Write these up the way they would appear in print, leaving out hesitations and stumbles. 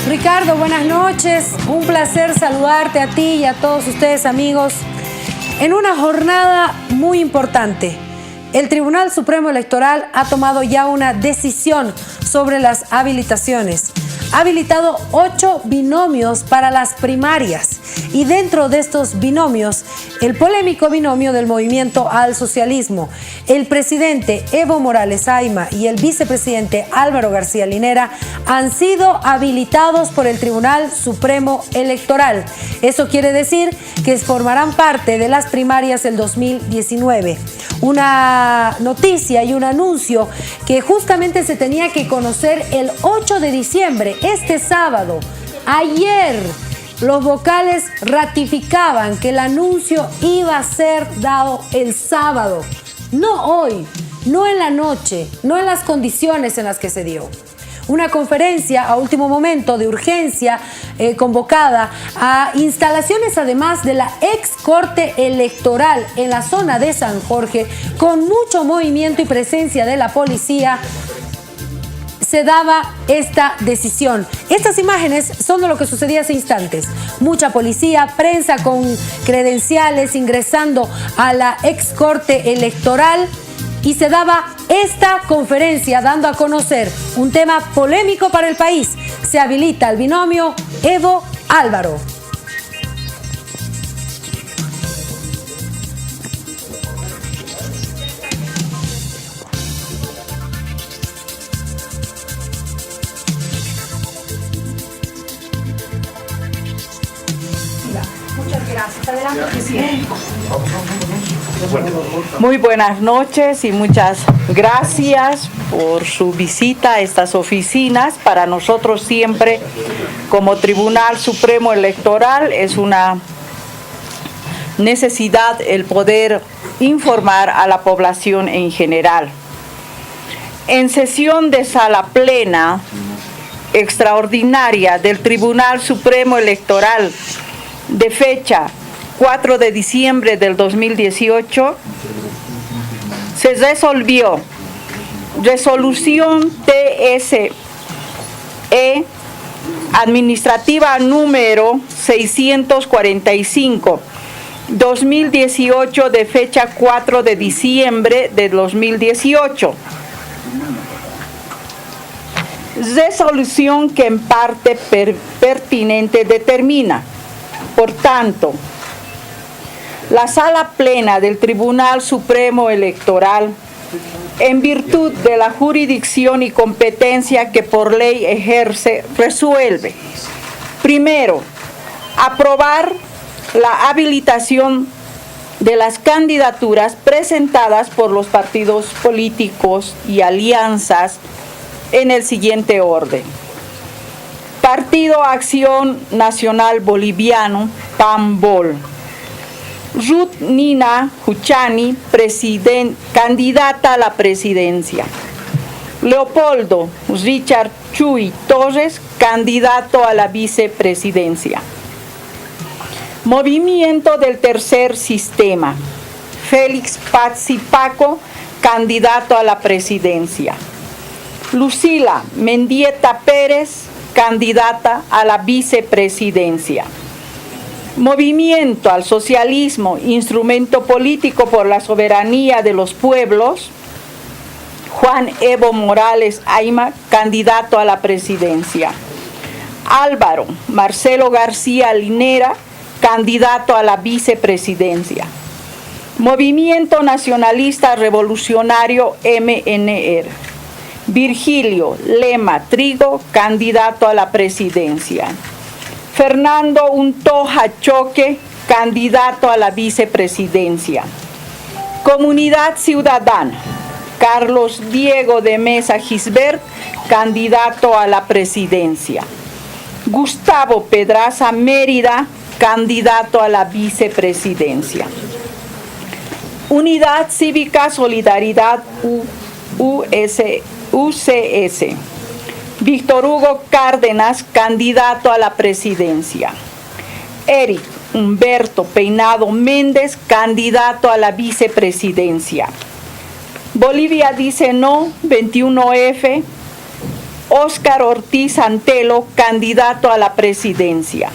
Ricardo, buenas noches. Un placer saludarte a ti y a todos ustedes, amigos, en una jornada muy importante. El Tribunal Supremo Electoral ha tomado ya una decisión sobre las habilitaciones. Ha habilitado 8 binomios para las primarias y dentro de estos binomios, el polémico binomio del Movimiento al Socialismo. El presidente Evo Morales Ayma y el vicepresidente Álvaro García Linera han sido habilitados por el Tribunal Supremo Electoral. Eso quiere decir que formarán parte de las primarias del 2019. Una noticia y un anuncio que justamente se tenía que conocer el 8 de diciembre, este sábado. Ayer los vocales ratificaban que el anuncio iba a ser dado el sábado, no hoy, no en la noche, no en las condiciones en las que se dio. Una conferencia a último momento de urgencia convocada a instalaciones además de la ex Corte Electoral en la zona de San Jorge, con mucho movimiento y presencia de la policía, se daba esta decisión. Estas imágenes son de lo que sucedía hace instantes. Mucha policía, prensa con credenciales ingresando a la ex Corte Electoral y se daba esta conferencia dando a conocer un tema polémico para el país. Se habilita el binomio Evo-Álvaro. Muchas gracias. Adelante, presidente. Muy buenas noches y muchas gracias por su visita a estas oficinas. Para nosotros siempre, como Tribunal Supremo Electoral, es una necesidad el poder informar a la población en general. En sesión de sala plena extraordinaria del Tribunal Supremo Electoral de fecha 4 de diciembre del 2018, se resolvió resolución TSE administrativa número 645 2018 de fecha 4 de diciembre de 2018. Resolución que en parte pertinente determina, por tanto, la Sala Plena del Tribunal Supremo Electoral, en virtud de la jurisdicción y competencia que por ley ejerce, resuelve: primero, aprobar la habilitación de las candidaturas presentadas por los partidos políticos y alianzas en el siguiente orden: Partido Acción Nacional Boliviano, PAMBOL. Ruth Nina Huchani, candidata a la presidencia. Leopoldo Richard Chuy Torres, candidato a la vicepresidencia. Movimiento del Tercer Sistema. Félix Pazzi Paco, candidato a la presidencia. Lucila Mendieta Pérez, candidata a la vicepresidencia. Movimiento al Socialismo, instrumento político por la soberanía de los pueblos. Juan Evo Morales Ayma, candidato a la presidencia. Álvaro Marcelo García Linera, candidato a la vicepresidencia. Movimiento Nacionalista Revolucionario MNR. Virgilio Lema Trigo, candidato a la presidencia. Fernando Untoja Choque, candidato a la vicepresidencia. Comunidad Ciudadana. Carlos Diego de Mesa Gisbert, candidato a la presidencia. Gustavo Pedraza Mérida, candidato a la vicepresidencia. Unidad Cívica Solidaridad UCS. Víctor Hugo Cárdenas, candidato a la presidencia. Eric Humberto Peinado Méndez, candidato a la vicepresidencia. Bolivia dice no, 21F. Óscar Ortiz Antelo, candidato a la presidencia.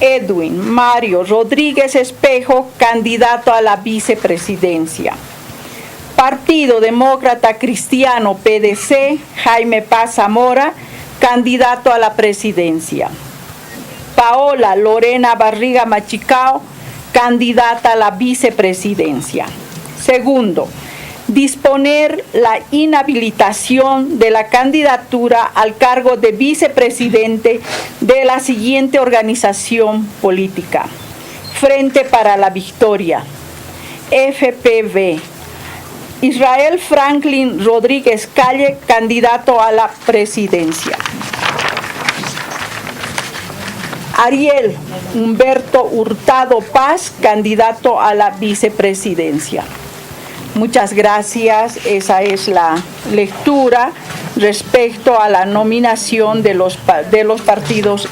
Edwin Mario Rodríguez Espejo, candidato a la vicepresidencia. Partido Demócrata Cristiano PDC, Jaime Paz Zamora, candidato a la presidencia. Paola Lorena Barriga Machicao, candidata a la vicepresidencia. Segundo, disponer la inhabilitación de la candidatura al cargo de vicepresidente de la siguiente organización política: Frente para la Victoria, FPV. Israel Franklin Rodríguez Calle, candidato a la presidencia. Ariel Humberto Hurtado Paz, candidato a la vicepresidencia. Muchas gracias. Esa es la lectura respecto a la nominación de los partidos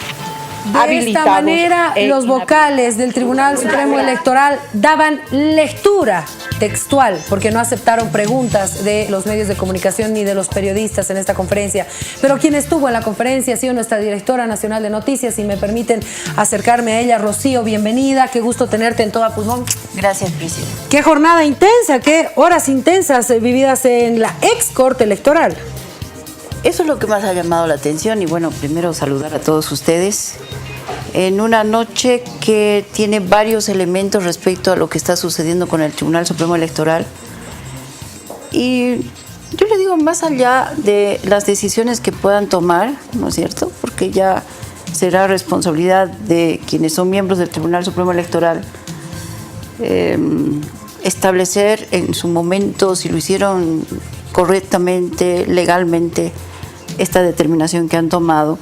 De esta manera, los vocales del Tribunal Supremo Electoral daban lectura textual, porque no aceptaron preguntas de los medios de comunicación ni de los periodistas en esta conferencia. Pero quien estuvo en la conferencia ha sido nuestra directora nacional de noticias. Si me permiten acercarme a ella, Rocío, bienvenida. Qué gusto tenerte en Toda Pulmón. Gracias, Priscila. Qué jornada intensa, qué horas intensas vividas en la ex Corte Electoral. Eso es lo que más ha llamado la atención y bueno, primero saludar a todos ustedes en una noche que tiene varios elementos respecto a lo que está sucediendo con el Tribunal Supremo Electoral. Y yo le digo, más allá de las decisiones que puedan tomar, ¿no es cierto? Porque ya será responsabilidad de quienes son miembros del Tribunal Supremo Electoral establecer en su momento si lo hicieron correctamente, legalmente, esta determinación que han tomado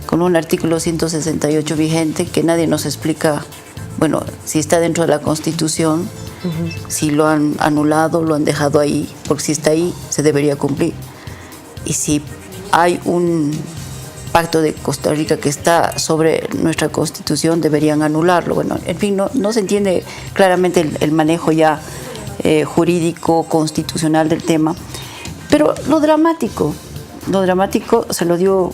con un artículo 168 vigente que nadie nos explica, bueno, si está dentro de la Constitución, si lo han anulado, lo han dejado ahí, porque si está ahí se debería cumplir. Y si hay un pacto de Costa Rica que está sobre nuestra Constitución, deberían anularlo. Bueno, en fin, no se entiende claramente el manejo ya jurídico, constitucional del tema. Pero lo dramático se lo dio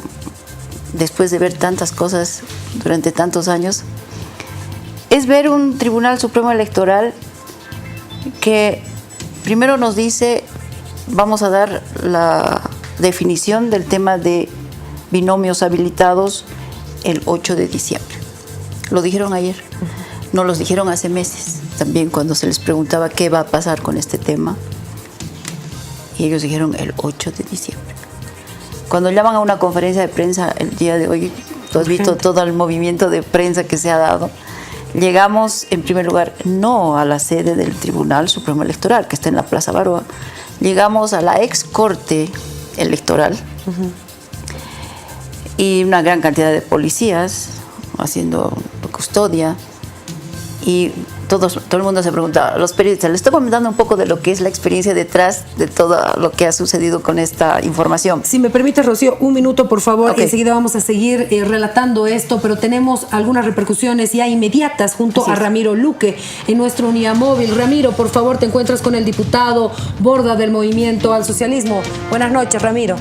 después de ver tantas cosas durante tantos años, es ver un Tribunal Supremo Electoral que primero nos dice, vamos a dar la definición del tema de binomios habilitados el 8 de diciembre. Lo dijeron ayer, no los dijeron hace meses, también cuando se les preguntaba qué va a pasar con este tema. Y ellos dijeron el 8 de diciembre. Cuando llaman a una conferencia de prensa el día de hoy, tú has visto todo el movimiento de prensa que se ha dado, llegamos en primer lugar no a la sede del Tribunal Supremo Electoral, que está en la Plaza Baroa, llegamos a la ex Corte Electoral y una gran cantidad de policías haciendo custodia y todo el mundo se pregunta, los periodistas, les estoy comentando un poco de lo que es la experiencia detrás de todo lo que ha sucedido con esta información. Si me permite, Rocío, un minuto, por favor. Okay. Enseguida vamos a seguir relatando esto, pero tenemos algunas repercusiones ya inmediatas junto a Ramiro Luque en nuestra unidad móvil. Ramiro, por favor, te encuentras con el diputado Borda del Movimiento al Socialismo. Buenas noches, Ramiro.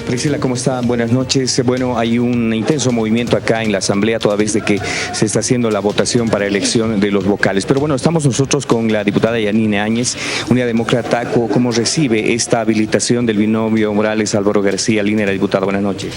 Priscila, ¿cómo está? Buenas noches. Bueno, hay un intenso movimiento acá en la Asamblea toda vez de que se está haciendo la votación para elección de los vocales. Pero bueno, estamos nosotros con la diputada Yanine Áñez, Unidad Demócrata. ¿Cómo recibe esta habilitación del binomio Morales-Álvaro García? Línea, diputada, buenas noches.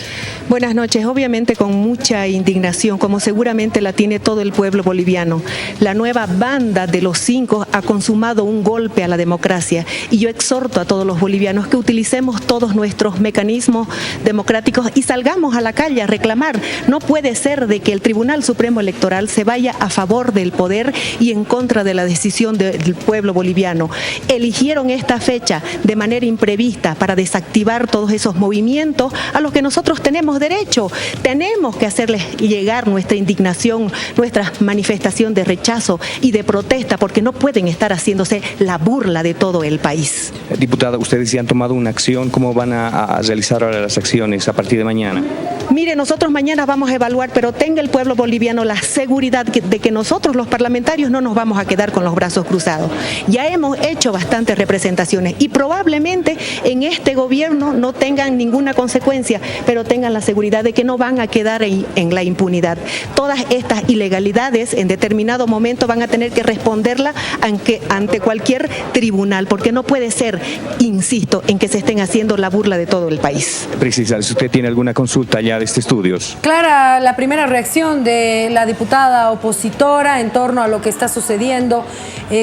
Buenas noches. Obviamente con mucha indignación, como seguramente la tiene todo el pueblo boliviano. La nueva banda de los 5 ha consumado un golpe a la democracia y yo exhorto a todos los bolivianos que utilicemos todos nuestros mecanismos democráticos y salgamos a la calle a reclamar. No puede ser de que el Tribunal Supremo Electoral se vaya a favor del poder y en contra de la decisión del pueblo boliviano. Eligieron esta fecha de manera imprevista para desactivar todos esos movimientos a los que nosotros tenemos derecho. Tenemos que hacerles llegar nuestra indignación, nuestra manifestación de rechazo y de protesta, porque no pueden estar haciéndose la burla de todo el país. Diputada, ustedes ya han tomado una acción. ¿Cómo van a realizar ahora las acciones a partir de mañana? Mire, nosotros mañana vamos a evaluar, pero tenga el pueblo boliviano la seguridad de que nosotros los parlamentarios no nos vamos a quedar con los brazos cruzados. Ya hemos hecho bastantes representaciones y probablemente en este gobierno no tengan ninguna consecuencia, pero tengan la seguridad de que no van a quedar en la impunidad. Todas estas ilegalidades en determinado momento van a tener que responderla ante cualquier tribunal, porque no puede ser, insisto, en que se estén haciendo la burla de todo el país. Precisa, si usted tiene alguna consulta ya de este estudios. Clara, la primera reacción de la diputada opositora en torno a lo que está sucediendo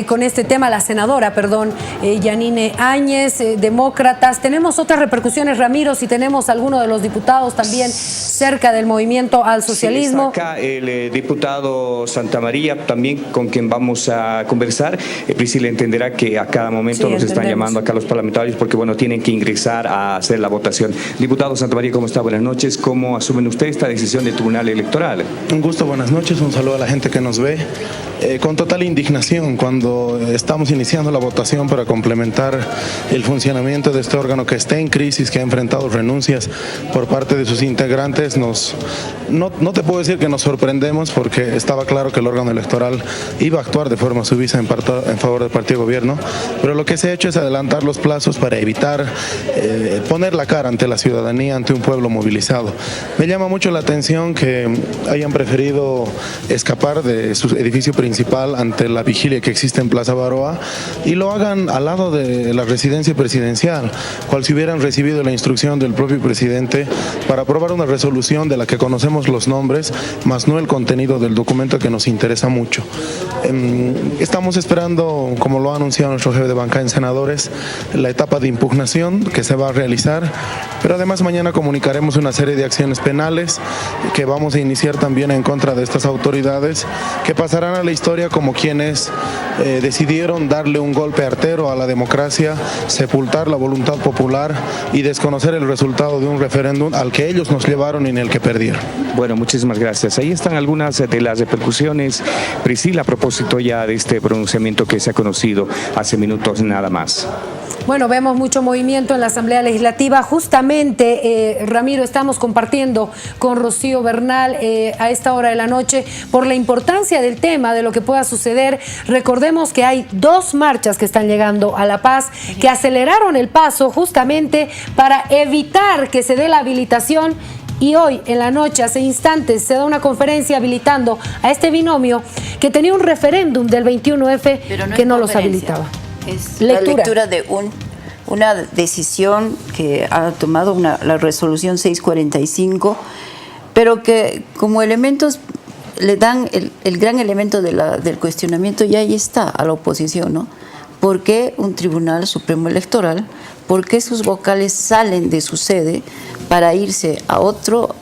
con este tema, la senadora, Yanine Áñez, demócratas. Tenemos otras repercusiones, Ramiro, si tenemos alguno de los diputados también cerca del movimiento al socialismo. Sí, está acá el diputado Santamaría, también con quien vamos a conversar. Priscila entenderá que a cada momento nos están llamando acá los parlamentarios porque, bueno, tienen que ingresar a hacer la votación. Diputado Santamaría, ¿cómo está? Buenas noches. ¿Cómo asumen usted esta decisión del Tribunal Electoral? Un gusto, buenas noches, un saludo a la gente que nos ve. Con total indignación cuando estamos iniciando la votación para complementar el funcionamiento de este órgano que está en crisis, que ha enfrentado renuncias por parte de sus integrantes. No te puedo decir que nos sorprendemos porque estaba claro que el órgano electoral iba a actuar de forma sumisa en favor del partido gobierno, pero lo que se ha hecho es adelantar los plazos para evitar poner la cara ante la ciudadanía, ante un pueblo movilizado. Me llama mucho la atención que hayan preferido escapar de su edificio principal ante la vigilia que existe en Plaza Baroa y lo hagan al lado de la residencia presidencial, cual si hubieran recibido la instrucción del propio presidente para aprobar una resolución de la que conocemos los nombres, más no el contenido del documento que nos interesa mucho. Estamos esperando, como lo ha anunciado nuestro jefe de bancada en senadores, la etapa de impugnación que se va a realizar, pero además mañana comunicaremos una serie de acciones penales que vamos a iniciar también en contra de estas autoridades que pasarán a la historia como quienes decidieron darle un golpe artero a la democracia, sepultar la voluntad popular y desconocer el resultado de un referéndum al que ellos nos llevaron y en el que perdieron. Bueno, muchísimas gracias. Ahí están algunas de las repercusiones, Priscila, a propósito ya de este pronunciamiento que se ha conocido hace minutos nada más. Bueno, vemos mucho movimiento en la Asamblea Legislativa. Justamente, Ramiro, estamos compartiendo con Rocío Bernal a esta hora de la noche por la importancia del tema, de lo que pueda suceder. Recordemos que hay 2 marchas que están llegando a La Paz, que aceleraron el paso justamente para evitar que se dé la habilitación. Y hoy, en la noche, hace instantes, se da una conferencia habilitando a este binomio que tenía un referéndum del 21F que no los habilitaba. Es la lectura de una decisión que ha tomado la resolución 645, pero que como elementos le dan el gran elemento del cuestionamiento, y ahí está a la oposición, ¿no? ¿Por qué un Tribunal Supremo Electoral? ¿Por qué sus vocales salen de su sede para irse a otro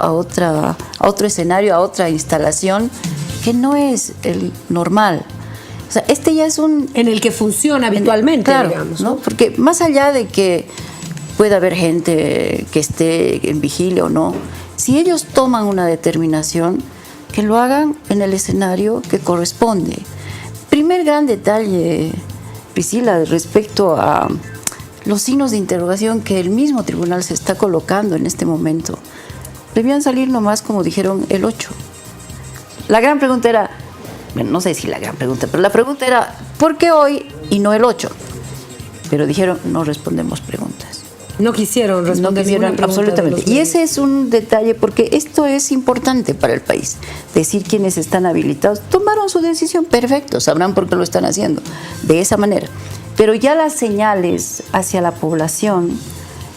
escenario, a otra instalación que no es el normal? O sea, este ya es en el que funciona habitualmente, claro, digamos, ¿no? Porque más allá de que pueda haber gente que esté en vigilia o no, si ellos toman una determinación, que lo hagan en el escenario que corresponde. Primer gran detalle, Priscila, respecto a los signos de interrogación que el mismo tribunal se está colocando en este momento. Debían salir nomás, como dijeron, el 8. La gran pregunta era, bueno, no sé si la gran pregunta, pero la pregunta era, ¿por qué hoy y no el 8? Pero dijeron, no respondemos preguntas. No quisieron responder. No quisieron, absolutamente. Y ese es un detalle, porque esto es importante para el país. Decir quiénes están habilitados. Tomaron su decisión, perfecto, sabrán por qué lo están haciendo, de esa manera. Pero ya las señales hacia la población,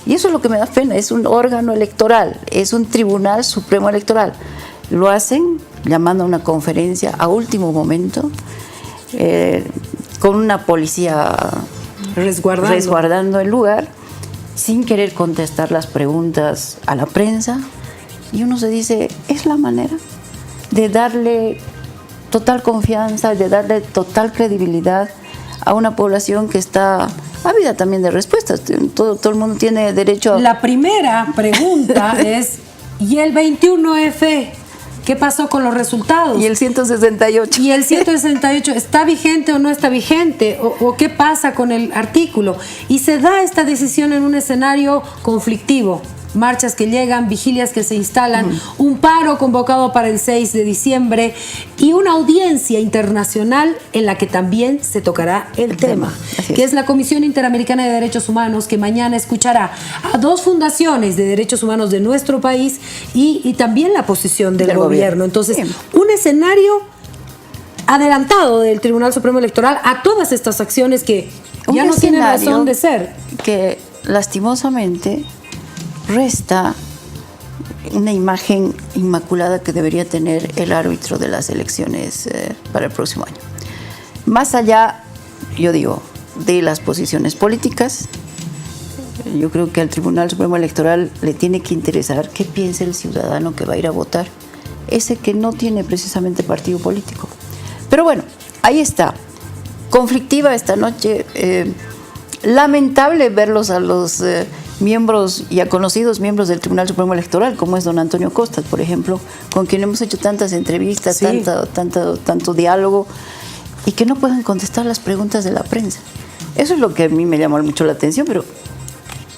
y eso es lo que me da pena, es un órgano electoral, es un Tribunal Supremo Electoral. Lo hacen llamando a una conferencia a último momento, con una policía resguardando el lugar, sin querer contestar las preguntas a la prensa. Y uno se dice, es la manera de darle total confianza, de darle total credibilidad a una población que está ávida también de respuestas. Todo el mundo tiene derecho a... La primera pregunta es, ¿y el 21F? ¿Qué pasó con los resultados? Y el 168. ¿Y el 168 está vigente o no está vigente? ¿O qué pasa con el artículo? Y se da esta decisión en un escenario conflictivo. marchas que llegan, vigilias que se instalan, un paro convocado para el 6 de diciembre y una audiencia internacional en la que también se tocará el tema, que es la Comisión Interamericana de Derechos Humanos, que mañana escuchará a 2 fundaciones de derechos humanos de nuestro país y también la posición del gobierno. Entonces, un escenario adelantado del Tribunal Supremo Electoral a todas estas acciones que ya no tienen razón de ser. Que lastimosamente resta una imagen inmaculada que debería tener el árbitro de las elecciones para el próximo año. Más allá, yo digo, de las posiciones políticas, yo creo que al Tribunal Supremo Electoral le tiene que interesar qué piensa el ciudadano que va a ir a votar, ese que no tiene precisamente partido político. Pero bueno, ahí está. Conflictiva esta noche. Lamentable verlos a los miembros y a conocidos miembros del Tribunal Supremo Electoral, como es don Antonio Costas, por ejemplo, con quien hemos hecho tantas entrevistas, tanto diálogo, y que no puedan contestar las preguntas de la prensa. Eso es lo que a mí me llamó mucho la atención, pero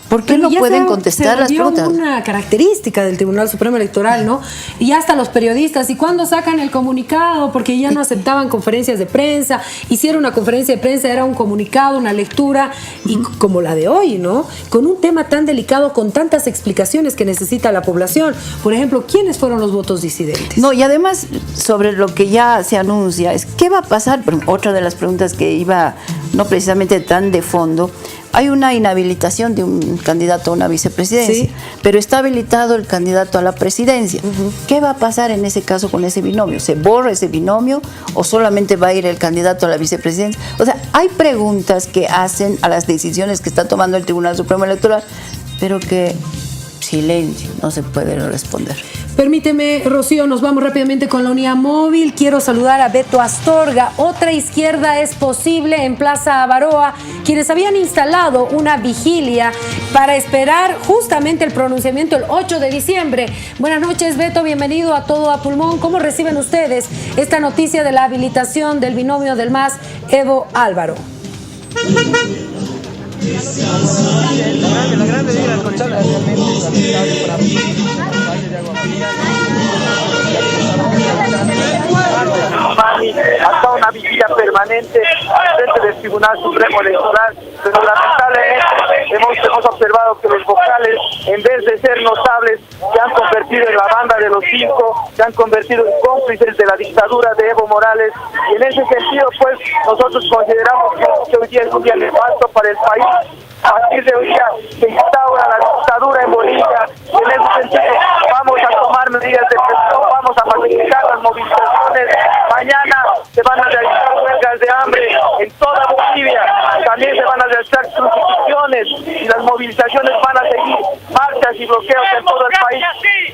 ¿por qué no pueden contestar las preguntas? Es una característica del Tribunal Supremo Electoral, ¿no? Y hasta los periodistas, ¿y cuándo sacan el comunicado? Porque ya no aceptaban conferencias de prensa. Hicieron una conferencia de prensa, era un comunicado, una lectura, y como la de hoy, ¿no? Con un tema tan delicado, con tantas explicaciones que necesita la población. Por ejemplo, ¿quiénes fueron los votos disidentes? No, y además, sobre lo que ya se anuncia, es ¿qué va a pasar? Otra de las preguntas que iba, no precisamente tan de fondo, hay una inhabilitación de un candidato a una vicepresidencia, pero está habilitado el candidato a la presidencia. ¿Qué va a pasar en ese caso con ese binomio? ¿Se borra ese binomio o solamente va a ir el candidato a la vicepresidencia? O sea, hay preguntas que hacen a las decisiones que está tomando el Tribunal Supremo Electoral, pero que silencio, no se puede responder. Permíteme, Rocío, nos vamos rápidamente con la unidad móvil. Quiero saludar a Beto Astorga. Otra izquierda es posible en Plaza Baroa, quienes habían instalado una vigilia para esperar justamente el pronunciamiento el 8 de diciembre. Buenas noches, Beto, bienvenido a Todo a Pulmón. ¿Cómo reciben ustedes esta noticia de la habilitación del binomio del MAS Evo Álvaro? La grande vida escucharla realmente es lamentable para mí. Hasta una vigilia permanente frente del Tribunal Supremo Electoral, pero lamentablemente hemos observado que los vocales, en vez de ser notables, se han convertido en la banda de los 5, se han convertido en cómplices de la dictadura de Evo Morales, y en ese sentido, pues, nosotros consideramos que hoy día es un día nefasto para el país. A partir de hoy día se instaura la dictadura en Bolivia, y en ese sentido vamos a tomar medidas de presión, vamos a pacificar las movilizaciones. Mañana se van a realizar huelgas de hambre en toda Bolivia, también se van a realizar crucifixiónes y las movilizaciones van a seguir, marchas y bloqueos en todo el país.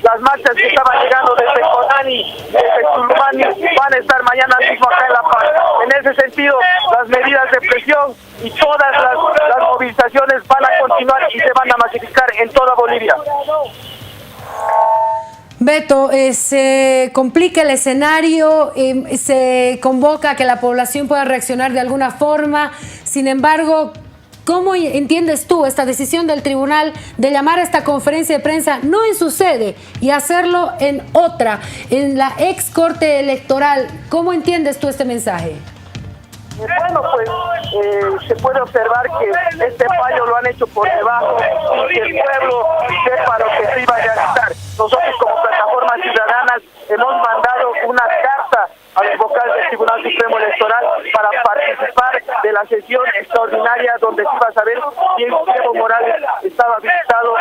Las marchas que estaban llegando desde Conani, desde Tulumani, van a estar mañana mismo acá en La Paz. En ese sentido, las medidas de presión y todas las movilizaciones van a continuar y se van a masificar en toda Bolivia. Beto, se complica el escenario, se convoca a que la población pueda reaccionar de alguna forma. Sin embargo, ¿cómo entiendes tú esta decisión del tribunal de llamar a esta conferencia de prensa no en su sede y hacerlo en otra, en la ex corte electoral? ¿Cómo entiendes tú este mensaje? Bueno, pues se puede observar que este fallo lo han hecho por debajo y que el pueblo sepa lo que se iba a realizar. Nosotros como plataformas ciudadanas hemos mandado una carta a los vocales del Tribunal Supremo Electoral para participar de la sesión extraordinaria donde se iba a saber si Evo Morales estaba habilitado.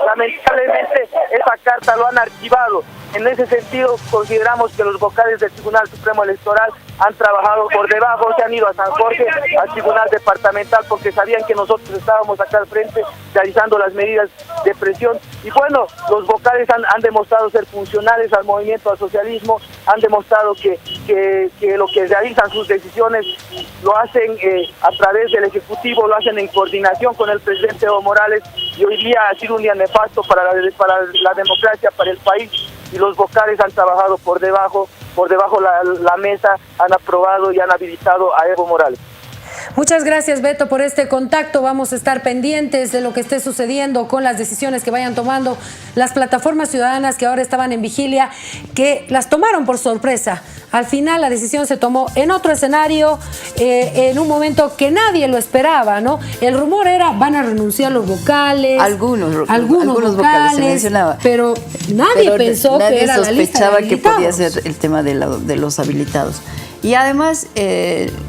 Lamentablemente esa carta lo han archivado. En ese sentido consideramos que los vocales del Tribunal Supremo Electoral han trabajado por debajo, se han ido a San Jorge, al Tribunal Departamental, porque sabían que nosotros estábamos acá al frente realizando las medidas de presión. Y bueno, los vocales han demostrado ser funcionales al movimiento al socialismo, han demostrado que lo que realizan sus decisiones lo hacen a través del Ejecutivo, lo hacen en coordinación con el presidente Evo Morales, y hoy día ha sido un día nefasto para la democracia, para el país, y los vocales han trabajado por debajo la mesa, han aprobado y han habilitado a Evo Morales. Muchas gracias, Beto, por este contacto. Vamos a estar pendientes de lo que esté sucediendo con las decisiones que vayan tomando las plataformas ciudadanas que ahora estaban en vigilia, que las tomaron por sorpresa. Al final la decisión se tomó en otro escenario, en un momento que nadie lo esperaba, ¿no? El rumor era, van a renunciar los vocales. Algunos vocales se mencionaba. Pero nadie pensó que era la lista de sospechaba que habilitados. podía ser el tema de los habilitados. Y además,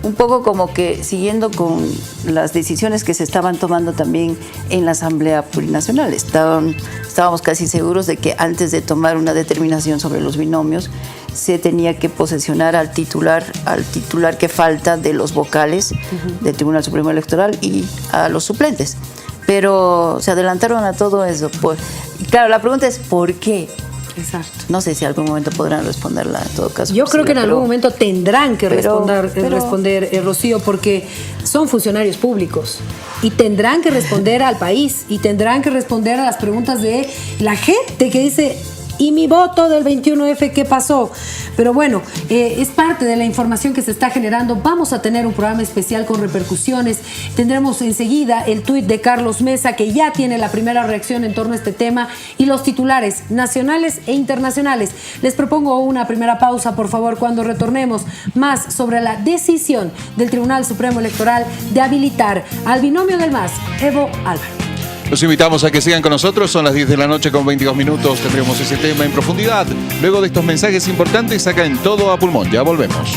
un poco como que siguiendo con las decisiones que se estaban tomando también en la Asamblea Plurinacional. Estábamos casi seguros de que antes de tomar una determinación sobre los binomios, se tenía que posesionar al titular que falta de los vocales del Tribunal Supremo Electoral y a los suplentes. Pero se adelantaron a todo eso. Y claro, la pregunta es ¿por qué? Exacto. No sé si en algún momento podrán responderla en todo caso. Yo creo que en algún momento tendrán que responder, Rocío, porque son funcionarios públicos y tendrán que responder al país y tendrán que responder a las preguntas de la gente que dice, ¿y mi voto del 21F qué pasó? Pero bueno, es parte de la información que se está generando. Vamos a tener un programa especial con repercusiones. Tendremos enseguida el tuit de Carlos Mesa, que ya tiene la primera reacción en torno a este tema, y los titulares nacionales e internacionales. Les propongo una primera pausa, por favor, cuando retornemos más sobre la decisión del Tribunal Supremo Electoral de habilitar al binomio del MAS, Evo Álvaro. Los invitamos a que sigan con nosotros, son las 10 de la noche con 22 minutos, tendremos ese tema en profundidad. Luego de estos mensajes importantes, acá en Todo a Pulmón, ya volvemos.